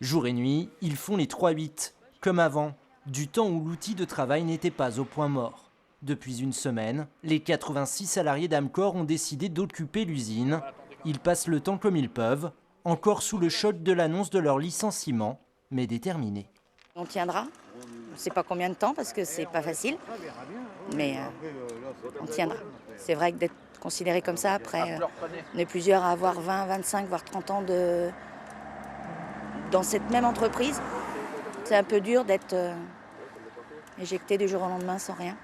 Jour et nuit, ils font les 3-8, comme avant, du temps où l'outil de travail n'était pas au point mort. Depuis une semaine, les 86 salariés d'Amcor ont décidé d'occuper l'usine. Ils passent le temps comme ils peuvent, encore sous le choc de l'annonce de leur licenciement, mais déterminés. On tiendra. Je ne sais pas combien de temps parce que c'est pas facile, mais on tiendra. C'est vrai que d'être considéré comme ça, après, on est plusieurs à avoir 20, 25, voire 30 ans dans cette même entreprise. C'est un peu dur d'être éjecté du jour au lendemain sans rien.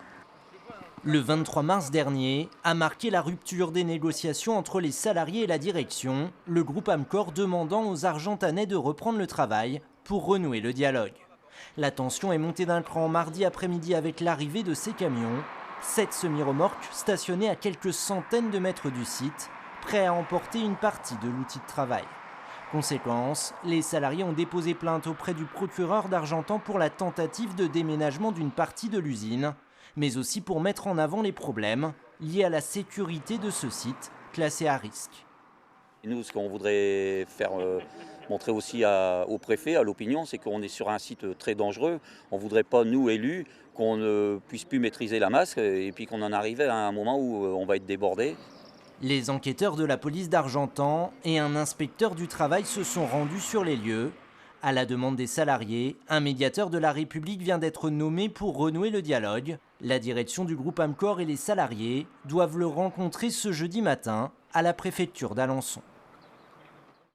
Le 23 mars dernier a marqué la rupture des négociations entre les salariés et la direction, le groupe Amcor demandant aux Argentanais de reprendre le travail pour renouer le dialogue. La tension est montée d'un cran mardi après-midi avec l'arrivée de ces camions, 7 semi-remorques stationnés à quelques centaines de mètres du site, prêts à emporter une partie de l'outil de travail. Conséquence, les salariés ont déposé plainte auprès du procureur d'Argentan pour la tentative de déménagement d'une partie de l'usine, mais aussi pour mettre en avant les problèmes liés à la sécurité de ce site classé à risque. Nous, ce qu'on voudrait faire montrer aussi au préfet, à l'opinion, c'est qu'on est sur un site très dangereux. On ne voudrait pas, nous, élus, qu'on ne puisse plus maîtriser la masse et puis qu'on en arrive à un moment où on va être débordé. Les enquêteurs de la police d'Argentan et un inspecteur du travail se sont rendus sur les lieux. À la demande des salariés, un médiateur de la République vient d'être nommé pour renouer le dialogue. La direction du groupe Amcor et les salariés doivent le rencontrer ce jeudi matin à la préfecture d'Alençon.